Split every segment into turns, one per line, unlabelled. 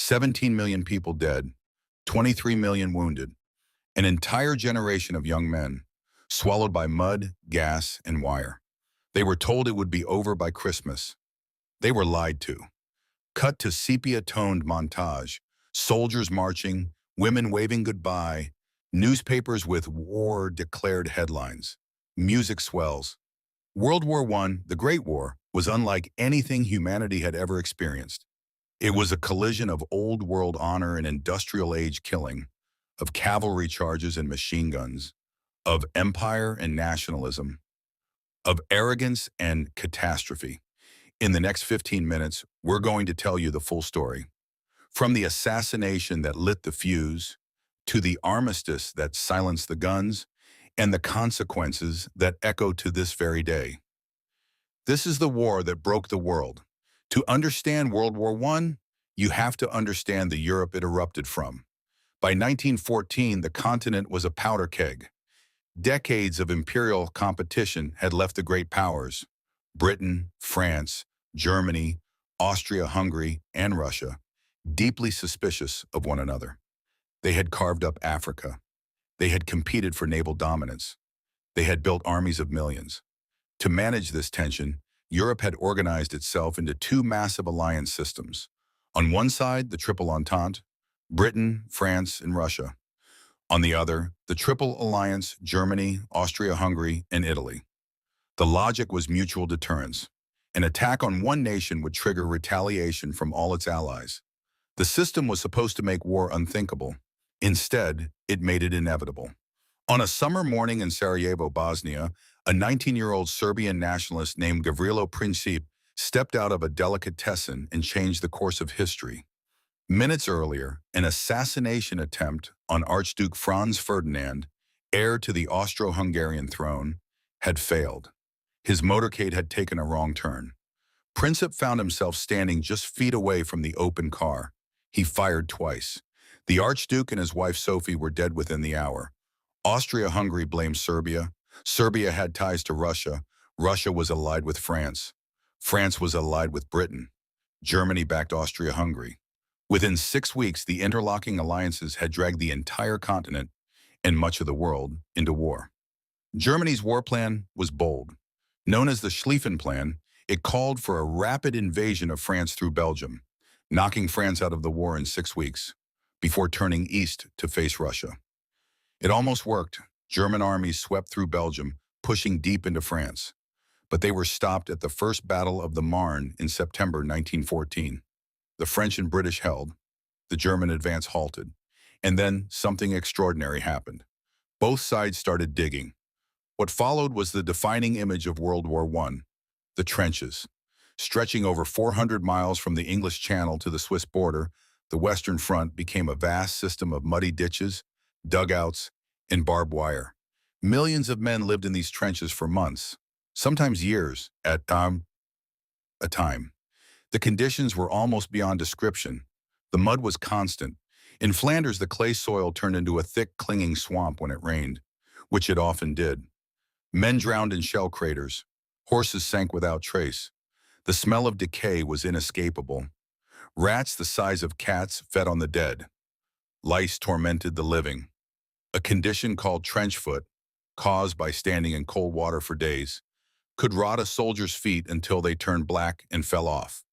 17 million people dead, 23 million wounded, an entire generation of young men swallowed by mud, gas, and wire. They were told it would be over by Christmas. They were lied to. Cut to sepia-toned montage, soldiers marching, women waving goodbye, newspapers with war-declared headlines. Music swells. World War I, the Great War, was unlike anything humanity had ever experienced. It was a collision of old world honor and industrial age killing, of cavalry charges and machine guns, of empire and nationalism, of arrogance and catastrophe. In the next 15 minutes, we're going to tell you the full story. From the assassination that lit the fuse, to the armistice that silenced the guns, and the consequences that echo to this very day. This is the war that broke the world. To understand World War I, you have to understand the Europe it erupted from. By 1914, the continent was a powder keg. Decades of imperial competition had left the great powers, Britain, France, Germany, Austria-Hungary, and Russia, deeply suspicious of one another. They had carved up Africa. They had competed for naval dominance. They had built armies of millions. To manage this tension, Europe had organized itself into two massive alliance systems. On one side, the Triple Entente, Britain, France, and Russia. On the other, the Triple Alliance, Germany, Austria-Hungary, and Italy. The logic was mutual deterrence. An attack on one nation would trigger retaliation from all its allies. The system was supposed to make war unthinkable. Instead, it made it inevitable. On a summer morning in Sarajevo, Bosnia, a 19-year-old Serbian nationalist named Gavrilo Princip stepped out of a delicatessen and changed the course of history. Minutes earlier, an assassination attempt on Archduke Franz Ferdinand, heir to the Austro-Hungarian throne, had failed. His motorcade had taken a wrong turn. Princip found himself standing just feet away from the open car. He fired twice. The Archduke and his wife Sophie were dead within the hour. Austria-Hungary blamed Serbia. Serbia had ties to Russia. Russia was allied with France. France was allied with Britain. Germany backed Austria-Hungary. Within 6 weeks, the interlocking alliances had dragged the entire continent and much of the world into war. Germany's war plan was bold. Known as the Schlieffen Plan, it called for a rapid invasion of France through Belgium, knocking France out of the war in 6 weeks, before turning east to face Russia. It almost worked. German armies swept through Belgium, pushing deep into France. But they were stopped at the First Battle of the Marne in September 1914. The French and British held. The German advance halted. And then something extraordinary happened. Both sides started digging. What followed was the defining image of World War I, the trenches. Stretching over 400 miles from the English Channel to the Swiss border, the Western Front became a vast system of muddy ditches, dugouts, and barbed wire. Millions of men lived in these trenches for months, sometimes years at a time. The conditions were almost beyond description. The mud was constant. In Flanders, the clay soil turned into a thick, clinging swamp when it rained, which it often did. Men drowned in shell craters. Horses sank without trace. The smell of decay was inescapable. Rats the size of cats fed on the dead. Lice tormented the living. A condition called trench foot, caused by standing in cold water for days, could rot a soldier's feet until they turned black and fell off.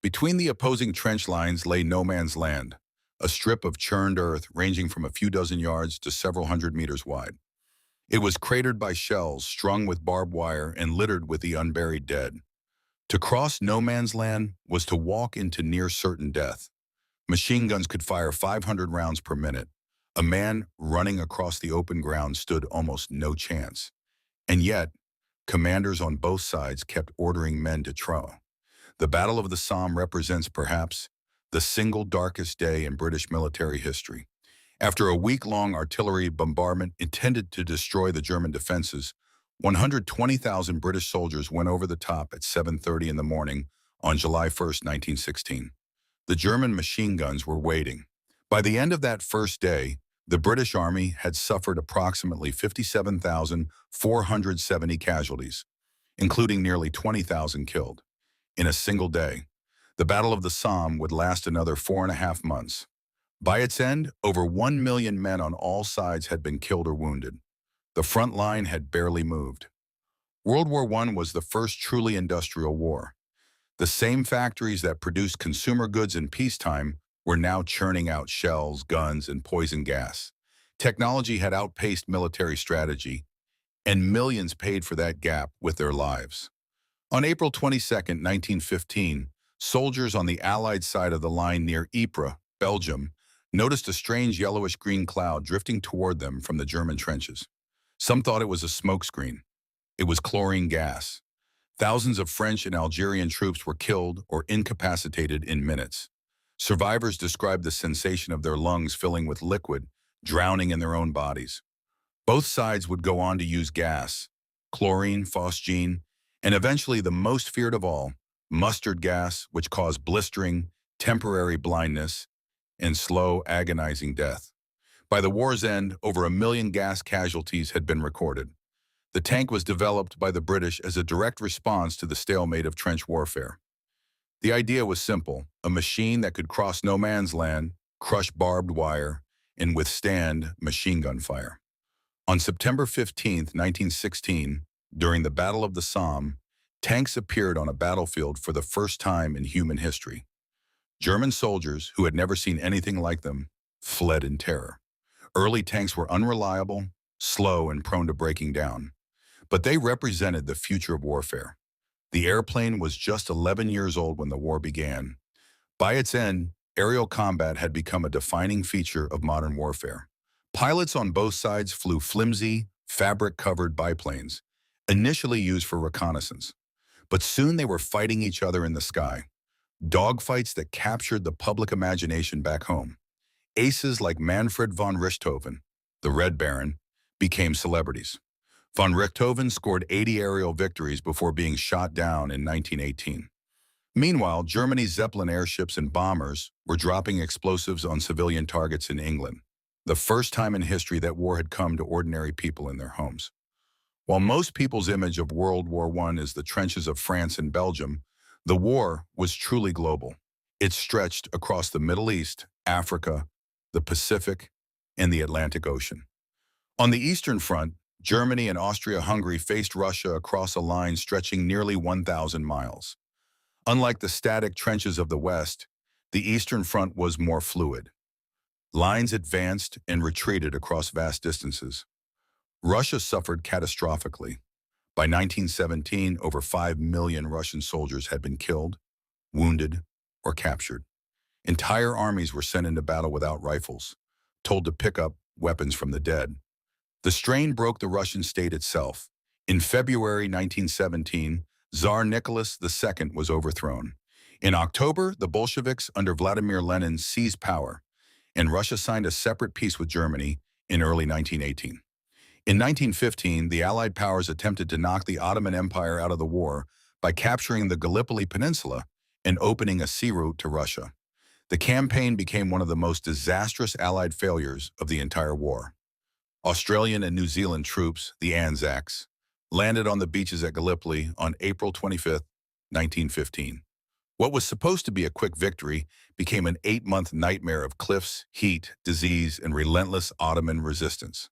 Between the opposing trench lines lay no man's land, a strip of churned earth ranging from a few dozen yards to several hundred meters wide. It was cratered by shells, strung with barbed wire, and littered with the unburied dead. To cross no man's land was to walk into near certain death. Machine guns could fire 500 rounds per minute. A man running across the open ground stood almost no chance. And yet, commanders on both sides kept ordering men to try. The Battle of the Somme represents perhaps the single darkest day in British military history. After a week-long artillery bombardment intended to destroy the German defenses, 120,000 British soldiers went over the top at 7:30 in the morning on July 1st, 1916. The German machine guns were waiting. By the end of that first day, the British Army had suffered approximately 57,470 casualties, including nearly 20,000 killed. In a single day, The Battle of the Somme would last another 4.5 months. By its end, over 1 million men on all sides had been killed or wounded. The front line had barely moved. World War I was the first truly industrial war. The same factories that produced consumer goods in peacetime were now churning out shells, guns, and poison gas. Technology had outpaced military strategy, and millions paid for that gap with their lives. On April 22, 1915, soldiers on the Allied side of the line near Ypres, Belgium, noticed a strange yellowish-green cloud drifting toward them from the German trenches. Some thought it was a smokescreen. It was chlorine gas. Thousands of French and Algerian troops were killed or incapacitated in minutes. Survivors described the sensation of their lungs filling with liquid, drowning in their own bodies. Both sides would go on to use gas, chlorine, phosgene, and eventually the most feared of all, mustard gas, which caused blistering, temporary blindness, and slow, agonizing death. By the war's end, over 1 million gas casualties had been recorded. The tank was developed by the British as a direct response to the stalemate of trench warfare. The idea was simple: a machine that could cross no man's land, crush barbed wire, and withstand machine gun fire. On September 15, 1916, during the Battle of the Somme, tanks appeared on a battlefield for the first time in human history. German soldiers, who had never seen anything like them, fled in terror. Early tanks were unreliable, slow, and prone to breaking down. But they represented the future of warfare. The airplane was just 11 years old when the war began. By its end, aerial combat had become a defining feature of modern warfare. Pilots on both sides flew flimsy, fabric-covered biplanes, initially used for reconnaissance. But soon they were fighting each other in the sky. Dogfights that captured the public imagination back home. Aces like Manfred von Richthofen, the Red Baron, became celebrities. Von Richthofen scored 80 aerial victories before being shot down in 1918. Meanwhile, Germany's Zeppelin airships and bombers were dropping explosives on civilian targets in England, the first time in history that war had come to ordinary people in their homes. While most people's image of World War I is the trenches of France and Belgium, the war was truly global. It stretched across the Middle East, Africa, the Pacific, and the Atlantic Ocean. On the Eastern Front, Germany and Austria-Hungary faced Russia across a line stretching nearly 1,000 miles. Unlike the static trenches of the West, the Eastern Front was more fluid. Lines advanced and retreated across vast distances. Russia suffered catastrophically. By 1917, over 5 million Russian soldiers had been killed, wounded, or captured. Entire armies were sent into battle without rifles, told to pick up weapons from the dead. The strain broke the Russian state itself. In February 1917, Tsar Nicholas II was overthrown. In October, the Bolsheviks under Vladimir Lenin seized power, and Russia signed a separate peace with Germany in early 1918. In 1915, the Allied powers attempted to knock the Ottoman Empire out of the war by capturing the Gallipoli Peninsula and opening a sea route to Russia. The campaign became one of the most disastrous Allied failures of the entire war. Australian and New Zealand troops, the Anzacs, landed on the beaches at Gallipoli on April 25, 1915. What was supposed to be a quick victory became an 8-month nightmare of cliffs, heat, disease, and relentless Ottoman resistance.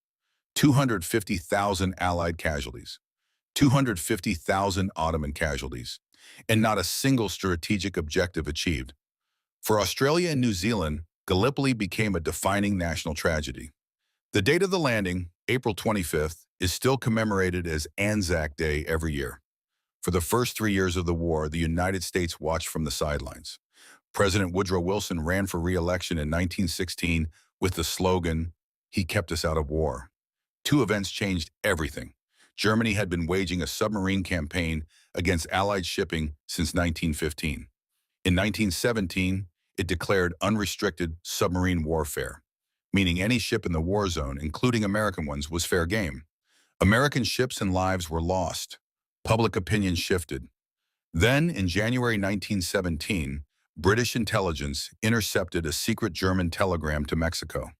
250,000 Allied casualties, 250,000 Ottoman casualties, and not a single strategic objective achieved. For Australia and New Zealand, Gallipoli became a defining national tragedy. The date of the landing, April 25th, is still commemorated as Anzac Day every year. For the first 3 years of the war, the United States watched from the sidelines. President Woodrow Wilson ran for re-election in 1916 with the slogan, "He kept us out of war." Two events changed everything. Germany had been waging a submarine campaign against Allied shipping since 1915. In 1917, it declared unrestricted submarine warfare, meaning any ship in the war zone, including American ones, was fair game. American ships and lives were lost. Public opinion shifted. Then, in January 1917, British intelligence intercepted a secret German telegram to Mexico.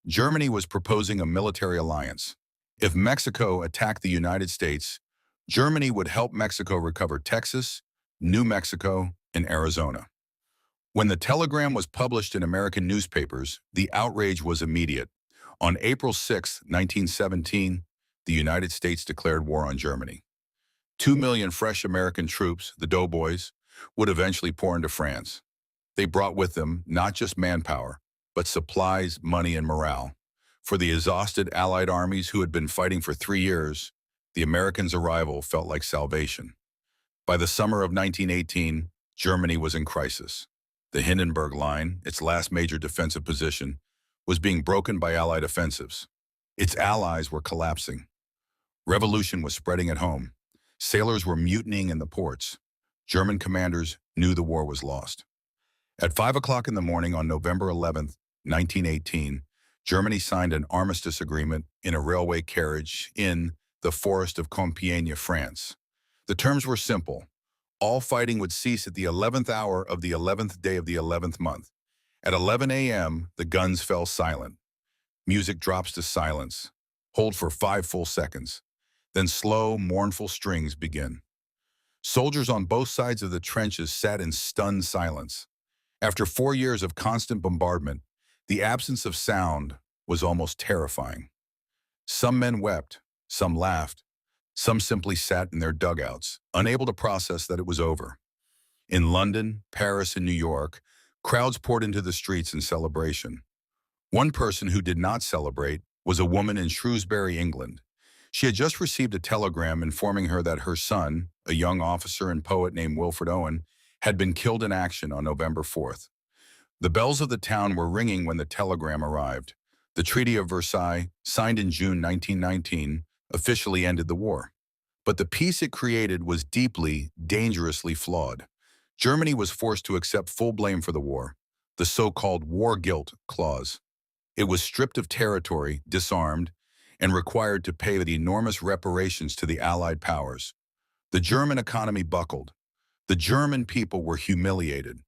Germany was proposing a military alliance. If Mexico attacked the United States, Germany would help Mexico recover Texas, New Mexico, in Arizona. When the telegram was published in American newspapers, the outrage was immediate. On April 6, 1917, the United States declared war on Germany. 2 million fresh American troops, the Doughboys, would eventually pour into France. They brought with them not just manpower, but supplies, money, and morale. For the exhausted Allied armies who had been fighting for 3 years, the Americans' arrival felt like salvation. By the summer of 1918, Germany was in crisis. The Hindenburg Line, its last major defensive position, was being broken by Allied offensives. Its allies were collapsing. Revolution was spreading at home. Sailors were mutinying in the ports. German commanders knew the war was lost. At 5 o'clock in the morning on November 11, 1918, Germany signed an armistice agreement in a railway carriage in the forest of Compiègne, France. The terms were simple. All fighting would cease at the 11th hour of the 11th day of the 11th month. At 11 a.m., the guns fell silent. Music drops to silence. Hold for 5 full seconds. Then slow, mournful strings begin. Soldiers on both sides of the trenches sat in stunned silence. After 4 years of constant bombardment, the absence of sound was almost terrifying. Some men wept, some laughed, some simply sat in their dugouts, unable to process that it was over. In London, Paris, and New York, crowds poured into the streets in celebration. One person who did not celebrate was a woman in Shrewsbury, England. She had just received a telegram informing her that her son, a young officer and poet named Wilfred Owen, had been killed in action on November 4th. The bells of the town were ringing when the telegram arrived. The Treaty of Versailles, signed in June 1919, officially ended the war. But the peace it created was deeply, dangerously flawed. Germany was forced to accept full blame for the war, the so-called war guilt clause. It was stripped of territory, disarmed, and required to pay the enormous reparations to the Allied powers. The German economy buckled. The German people were humiliated.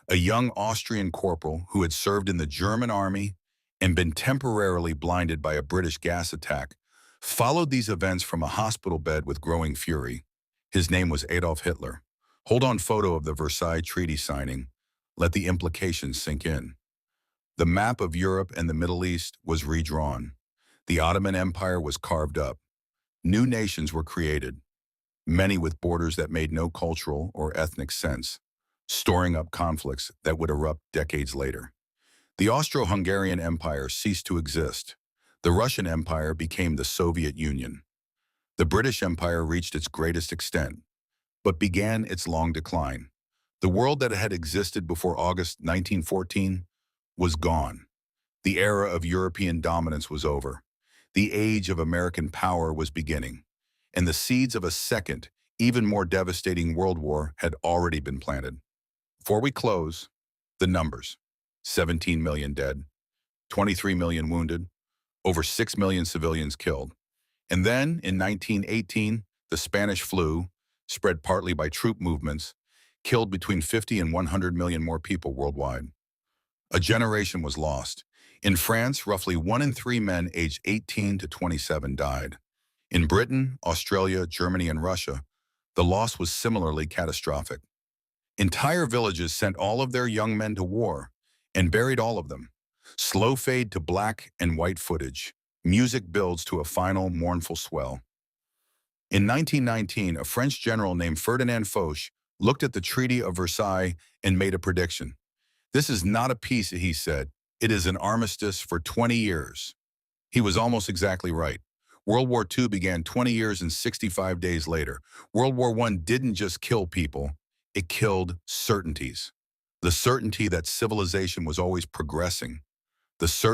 A young Austrian corporal who had served in the German army and been temporarily blinded by a British gas attack followed these events from a hospital bed with growing fury. His name was Adolf Hitler. Hold on photo of the Versailles Treaty signing. Let the implications sink in. The map of Europe and the Middle East was redrawn. The Ottoman Empire was carved up. New nations were created, many with borders that made no cultural or ethnic sense, storing up conflicts that would erupt decades later. The Austro-Hungarian Empire ceased to exist. The Russian Empire became the Soviet Union. The British Empire reached its greatest extent, but began its long decline. The world that had existed before August 1914 was gone. The era of European dominance was over. The age of American power was beginning, and the seeds of a second, even more devastating world war had already been planted. Before we close, the numbers: 17 million dead, 23 million wounded, over 6 million civilians killed. And then, in 1918, the Spanish flu, spread partly by troop movements, killed between 50 and 100 million more people worldwide. A generation was lost. In France, roughly 1 in 3 men aged 18 to 27 died. In Britain, Australia, Germany, and Russia, the loss was similarly catastrophic. Entire villages sent all of their young men to war and buried all of them. Slow fade to black and white footage. Music builds to a final mournful swell. In 1919, a French general named Ferdinand Foch looked at the Treaty of Versailles and made a prediction. "This is not a peace," he said. "It is an armistice for 20 years. He was almost exactly right. World War II began 20 years and 65 days later. World War I didn't just kill people, it killed certainties. The certainty that civilization was always progressing. The certainty